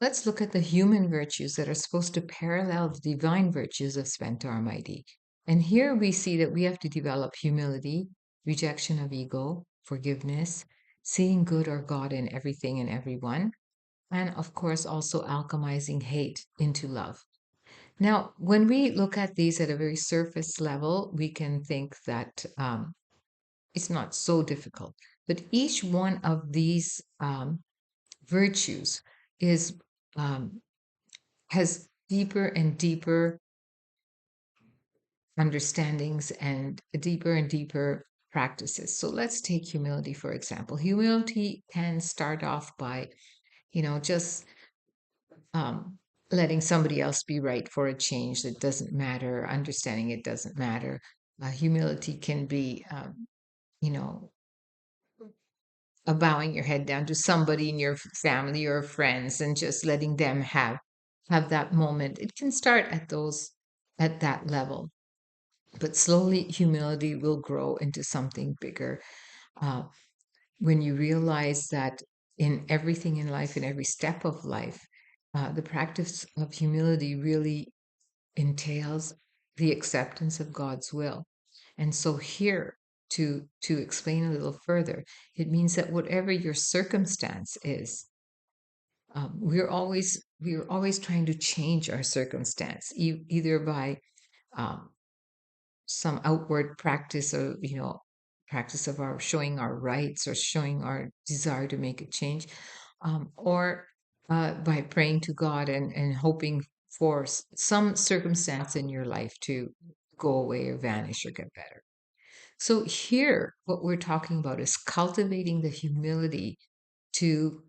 Let's look at the human virtues that are supposed to parallel the divine virtues of Spenta Armaity. And here we see that we have to develop humility, rejection of ego, forgiveness, seeing good or God in everything and everyone, and of course, also alchemizing hate into love. Now, when we look at these at a very surface level, we can think that it's not so difficult. But each one of these virtues is um, has deeper and deeper understandings and deeper practices. So let's take humility, for example. Humility can start off by, just um, letting somebody else be right for a change that doesn't matter, understanding it doesn't matter. Humility can be, you know, bowing your head down to somebody in your family or friends and just letting them have that moment. It can start at that level, but slowly humility will grow into something bigger uh, when you realize that in everything in life, in every step of life, the practice of humility really entails the acceptance of God's will. And so here, to explain a little further, it means that whatever your circumstance is, we're always trying to change our circumstance, either by um, some outward practice of practice of our showing our rights or showing our desire to make a change, or by praying to God and hoping for some circumstance in your life to go away or vanish or get better. So here what we're talking about is cultivating the humility to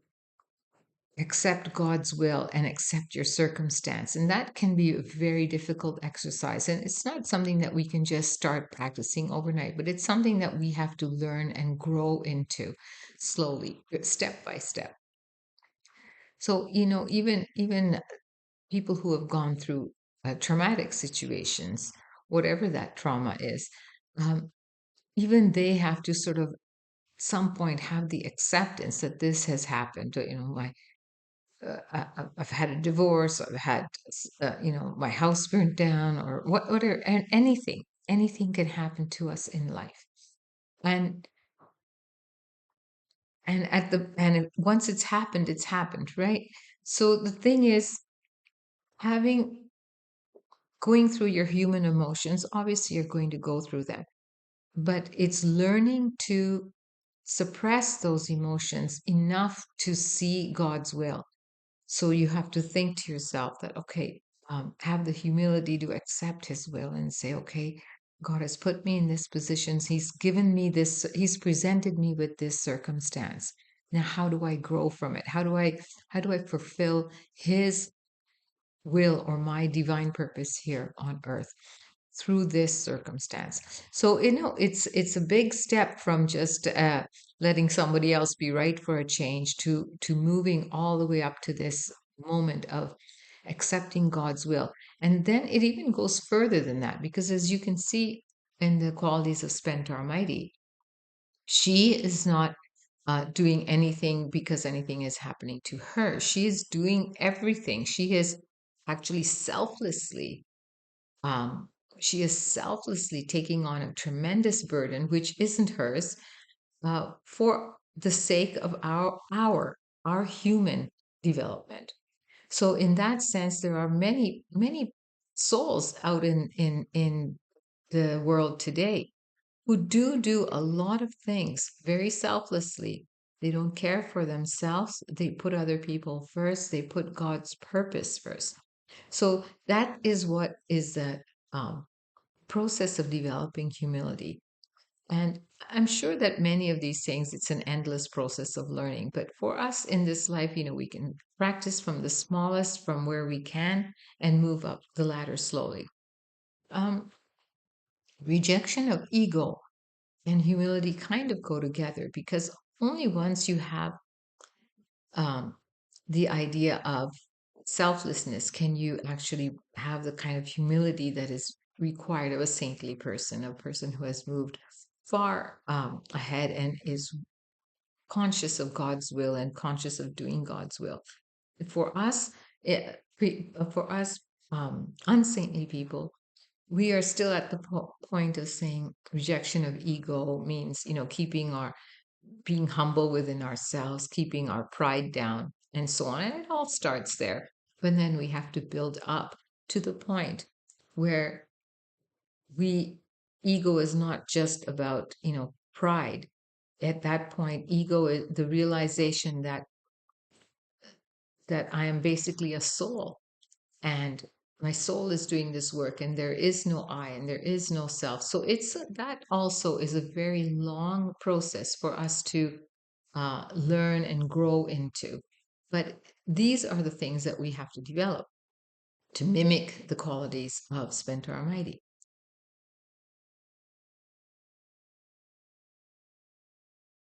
accept God's will and accept your circumstance. And that can be a very difficult exercise. And it's not something that we can just start practicing overnight, but it's something that we have to learn and grow into slowly, step by step. So, even people who have gone through traumatic situations, whatever that trauma is, um, even they have to sort of some point have the acceptance that this has happened. I've had a divorce, I've had, my house burnt down, or whatever, and anything can happen to us in life. And once it's happened, right? So the thing is, having going through your human emotions, obviously you're going to go through them, but it's learning to suppress those emotions enough to see God's will. So you have to think to yourself that, okay, have the humility to accept his will and say, okay, God has put me in this position. He's given me this, he's presented me with this circumstance. Now, how do I grow from it? How do I fulfill his will or my divine purpose here on earth through this circumstance? So it's a big step from just letting somebody else be right for a change to moving all the way up to this moment of accepting God's will. And then it even goes further than that, because as you can see in the qualities of Spent Almighty, she is not doing anything because anything is happening to her. She is doing everything. Actually selflessly um, she is selflessly taking on a tremendous burden, which isn't hers, for the sake of our human development. So, in that sense, there are many many souls out in the world today who do a lot of things very selflessly. They don't care for themselves. They put other people first. They put God's purpose first. So that is what is the um, process of developing humility. And I'm sure that many of these things, it's an endless process of learning. But for us in this life, we can practice from the smallest, from where we can, and move up the ladder slowly. Um, Rejection of ego and humility kind of go together, because only once you have um, the idea of selflessness can you actually have the kind of humility that is required of a saintly person, a person who has moved far ahead and is conscious of God's will and conscious of doing God's will. For us, for us unsaintly people, we are still at the point of saying rejection of ego means, keeping our being humble within ourselves, keeping our pride down, and so on. And it all starts there. But then we have to build up to the point where we ego is not just about, pride. At that point, ego is the realization that I am basically a soul, and my soul is doing this work, and there is no I, and there is no self. So that also is a very long process for us to learn and grow into. But these are the things that we have to develop to mimic the qualities of Spenta Armaity.